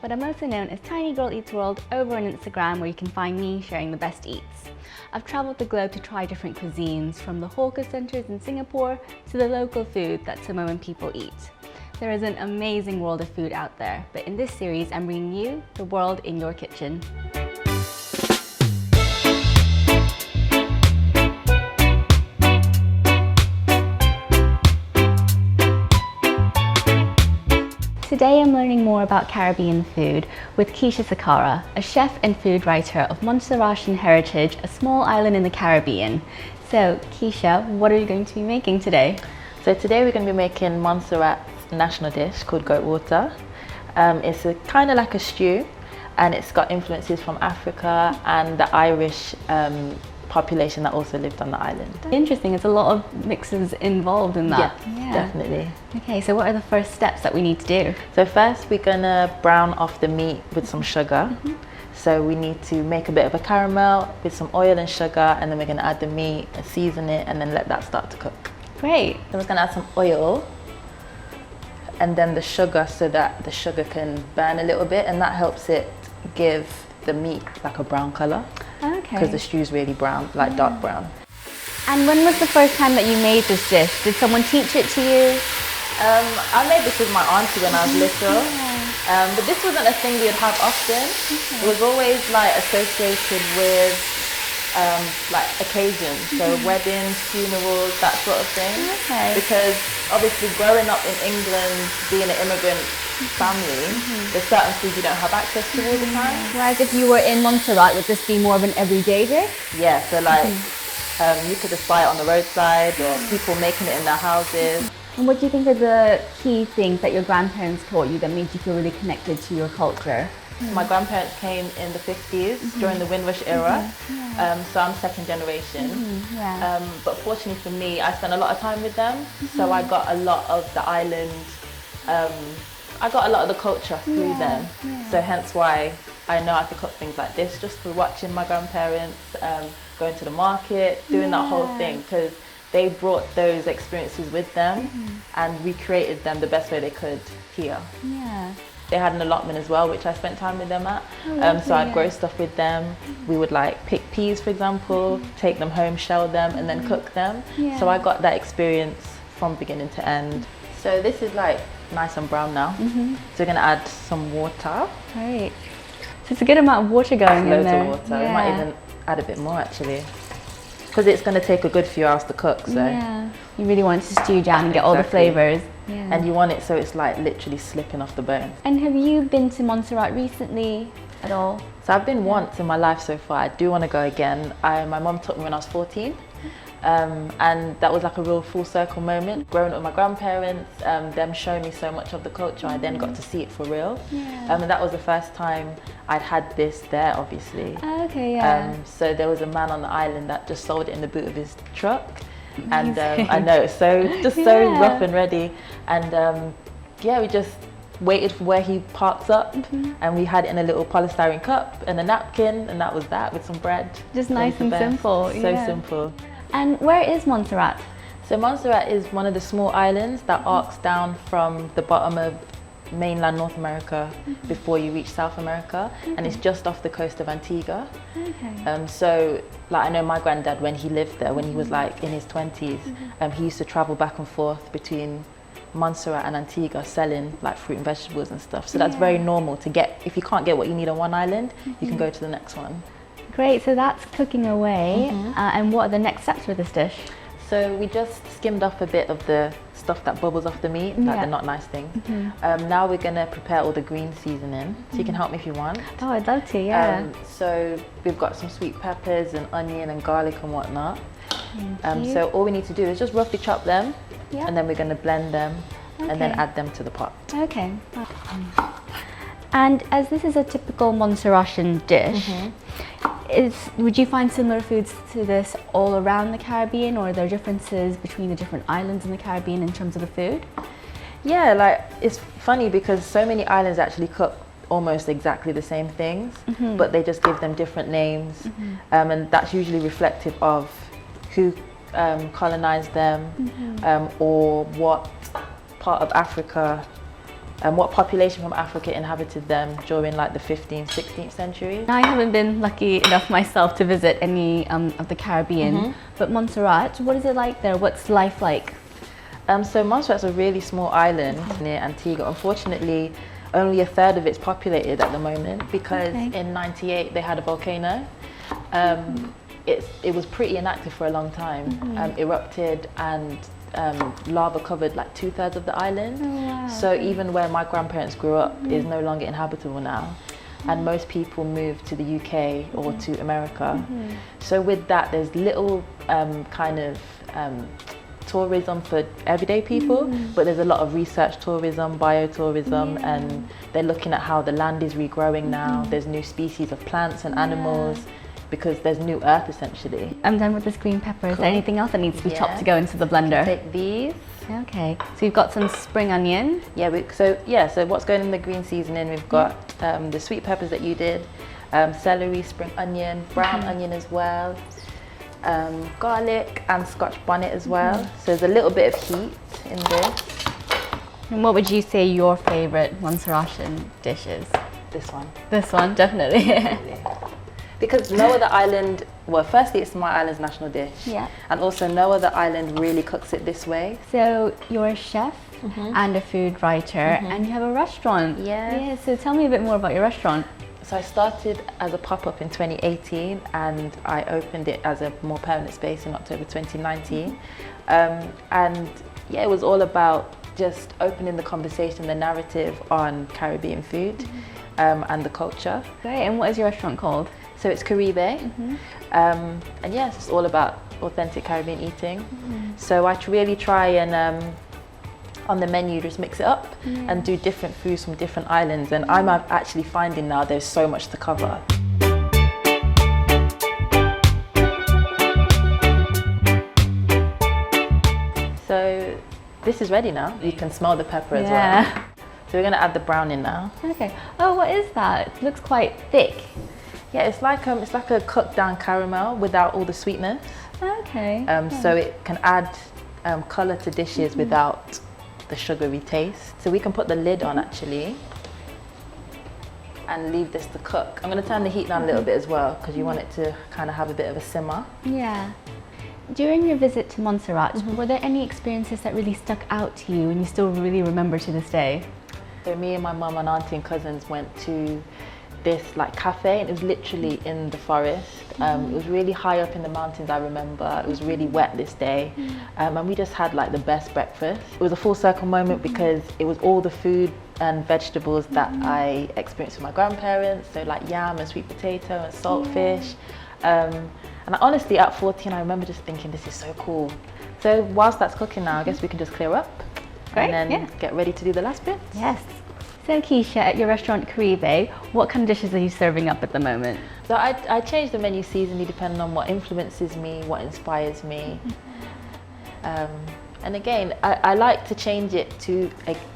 but I'm also known as Tiny Girl Eats World over on Instagram, where you can find me sharing the best eats. I've traveled the globe to try different cuisines, from the hawker centers in Singapore to the local food that Samoan people eat. There is an amazing world of food out there, but in this series I'm bringing you the world in your kitchen. Today I'm learning more about Caribbean food with Keisha Sakara, a chef and food writer of Montserratian heritage, a small island in the Caribbean. So Keisha, what are you going to be making today? So today we're going to be making Montserrat's national dish called goat water. It's kind of like a stew, and it's got influences from Africa and the Irish population that also lived on the island. Interesting, there's a lot of mixes involved in that. Yeah, definitely. Okay, so what are the first steps that we need to do? So first we're gonna brown off the meat with some sugar. So we need to make a bit of a caramel with some oil and sugar, and then we're gonna add the meat and season it and then let that start to cook. Great. Then we're gonna add some oil and then the sugar, so that the sugar can burn a little bit, and that helps it give the meat like a brown color. Okay. Because the stew's really brown, like dark brown. And when was the first time that you made this dish? Did someone teach it to you? I made this with my auntie when I was little, but this wasn't a thing we would have often. It was always like associated with like occasions, so weddings, funerals, that sort of thing. Okay. Because obviously growing up in England, being an immigrant family, there's certain foods you don't have access to all the time. Whereas if you were in Montserrat, would this be more of an everyday dish? Yeah, so like you could just buy it on the roadside, or people making it in their houses. And what do you think are the key things that your grandparents taught you that made you feel really connected to your culture? My grandparents came in the 50s during the Windrush era, so I'm second generation. But fortunately for me, I spent a lot of time with them, so I got a lot of the island, I got a lot of the culture through them. So hence why I know how to cook things like this, just through watching my grandparents, going to the market, doing that whole thing, because they brought those experiences with them and recreated them the best way they could here. They had an allotment as well, which I spent time with them at. So I'd grow stuff with them. We would like pick peas, for example, take them home, shell them, and then cook them. So I got that experience from beginning to end. So this is like nice and brown now. So we're gonna add some water. Great. So it's a good amount of water going in there. Loads of water. We might even add a bit more actually, because it's gonna take a good few hours to cook. So you really want it to stew down and get all the flavors. And you want it so it's like literally slipping off the bone. And have you been to Montserrat recently at all? So I've been once in my life so far. I do want to go again. My mum took me when I was 14. And that was like a real full circle moment. Growing up with my grandparents, them showing me so much of the culture, I then got to see it for real. And that was the first time I'd had this there, obviously. So there was a man on the island that just sold it in the boot of his truck. And I know, so rough and ready. And we just waited for where he parks up, and we had it in a little polystyrene cup and a napkin, and that was that, with some bread. Just nice and simple. So simple. And where is Montserrat? So Montserrat is one of the small islands that arcs down from the bottom of mainland North America before you reach South America, and it's just off the coast of Antigua. So like I know my granddad, when he lived there, when he was like in his 20s, he used to travel back and forth between Montserrat and Antigua selling like fruit and vegetables and stuff. So that's very normal to get. If you can't get what you need on one island, you can go to the next one. Great, so that's cooking away. And what are the next steps for this dish? So we just skimmed off a bit of the stuff that bubbles off the meat, like the not nice things. Now we're gonna prepare all the green seasoning. So you can help me if you want. Oh, I'd love to, so we've got some sweet peppers and onion and garlic and whatnot. So all we need to do is just roughly chop them, and then we're gonna blend them and then add them to the pot. Okay. And as this is a typical Montserratian dish, would you find similar foods to this all around the Caribbean, or are there differences between the different islands in the Caribbean in terms of the food? Yeah, like it's funny because so many islands actually cook almost exactly the same things, but they just give them different names, and that's usually reflective of who colonized them, or what part of Africa what population from Africa inhabited them during like the 15th, 16th century. I haven't been lucky enough myself to visit any of the Caribbean, but Montserrat, what is it like there? What's life like? So Montserrat's a really small island near Antigua. Unfortunately, only a third of it's populated at the moment because in '98 they had a volcano. It was pretty inactive for a long time. Erupted and lava covered like 2/3 of the island. Oh, wow. So even where my grandparents grew up is no longer inhabitable now. And most people moved to the UK or to America. So with that, there's little kind of tourism for everyday people, but there's a lot of research tourism, biotourism, and they're looking at how the land is regrowing now. There's new species of plants and animals because there's new earth essentially. I'm done with this green pepper. Is there anything else that needs to be chopped to go into the blender? Take these. Okay, so you've got some spring onion. So what's going in the green seasoning, we've got the sweet peppers that you did, celery, spring onion, brown onion as well, garlic and Scotch bonnet as well. So there's a little bit of heat in this. And what would you say your favourite Montserratian dish is? This one. This one, definitely. Because no other island, well, firstly it's my island's national dish. Yeah. And also no other island really cooks it this way. So you're a chef and a food writer and you have a restaurant. Yeah, so tell me a bit more about your restaurant. So I started as a pop-up in 2018 and I opened it as a more permanent space in October 2019. And yeah, it was all about just opening the conversation, the narrative on Caribbean food and the culture. Great, and what is your restaurant called? So it's Karibe, and yes, it's all about authentic Caribbean eating. So I really try and on the menu just mix it up and do different foods from different islands, and I'm actually finding now there's so much to cover. So this is ready now. You can smell the pepper as well. So we're going to add the brown in now. Okay. Oh, what is that? It looks quite thick. Yeah, it's like a cooked down caramel without all the sweetness. Okay. So it can add colour to dishes without the sugary taste. So we can put the lid on actually and leave this to cook. I'm going to turn the heat down a little bit as well because you want it to kind of have a bit of a simmer. Yeah. During your visit to Montserrat, were there any experiences that really stuck out to you and you still really remember to this day? So me and my mum and auntie and cousins went to this like cafe and it was literally in the forest. It was really high up in the mountains, I remember. It was really wet this day and we just had like the best breakfast. It was a full circle moment because it was all the food and vegetables that I experienced with my grandparents, so like yam and sweet potato and saltfish. And honestly at 14 I remember just thinking this is so cool. So whilst that's cooking now, I guess we can just clear up and then get ready to do the last bit. Yes. So Keisha, at your restaurant Karibe, what kind of dishes are you serving up at the moment? So I change the menu seasonally depending on what influences me, what inspires me. And again, I like to change it to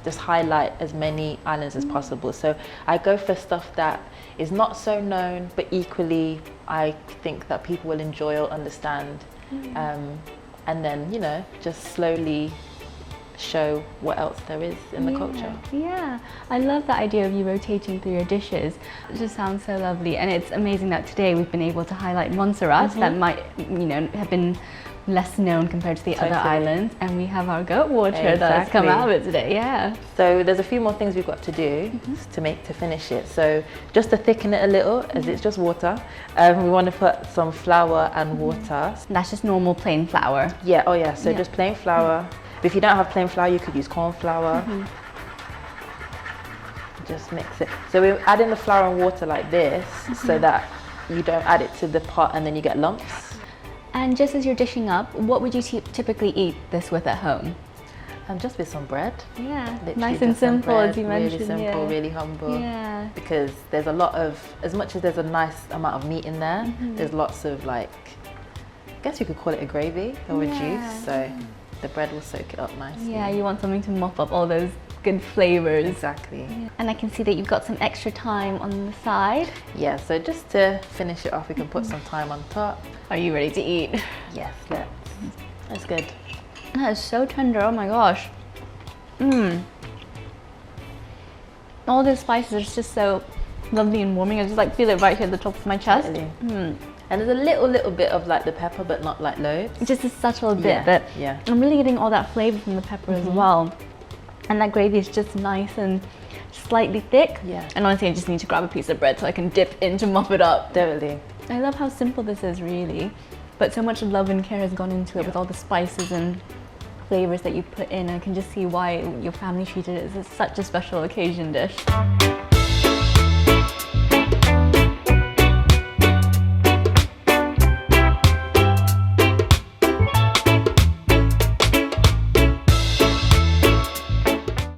just highlight as many islands as possible. So I go for stuff that is not so known, but equally I think that people will enjoy or understand. And then, you know, just slowly show what else there is in the culture. Yeah, I love that idea of you rotating through your dishes. It just sounds so lovely, and it's amazing that today we've been able to highlight Montserrat that might, you know, have been less known compared to the other islands, and we have our goat water that has come out of it today. Yeah. So there's a few more things we've got to do to finish it. So just to thicken it a little, as it's just water, we want to put some flour and water. That's just normal plain flour. Yeah. Oh yeah. So just plain flour. But if you don't have plain flour, you could use corn flour. Just mix it. So we're adding the flour and water like this so that you don't add it to the pot and then you get lumps. And just as you're dishing up, what would you typically eat this with at home? Just with some bread. Yeah, literally nice and simple as you mentioned. Really simple, really humble. Yeah. Because there's a lot of, as much as there's a nice amount of meat in there, there's lots of like, I guess you could call it a gravy or a juice. So the bread will soak it up nicely. Yeah, you want something to mop up all those good flavors. Exactly. Yeah. And I can see that you've got some extra thyme on the side. Yeah, so just to finish it off, we can put some thyme on top. Are you ready to eat? Yes, let's. That's good. That is so tender, oh my gosh. all those spices are just so lovely and warming. I just like feel it right here at the top of my chest. Really. And there's a little bit of like the pepper, but not like loads. Just a subtle bit, but I'm really getting all that flavor from the pepper as well. And that gravy is just nice and slightly thick. Yeah. And honestly, I just need to grab a piece of bread so I can dip in to mop it up. Definitely. I love how simple this is, really, but so much love and care has gone into it with all the spices and flavors that you put in. I can just see why your family treated it as such a special occasion dish.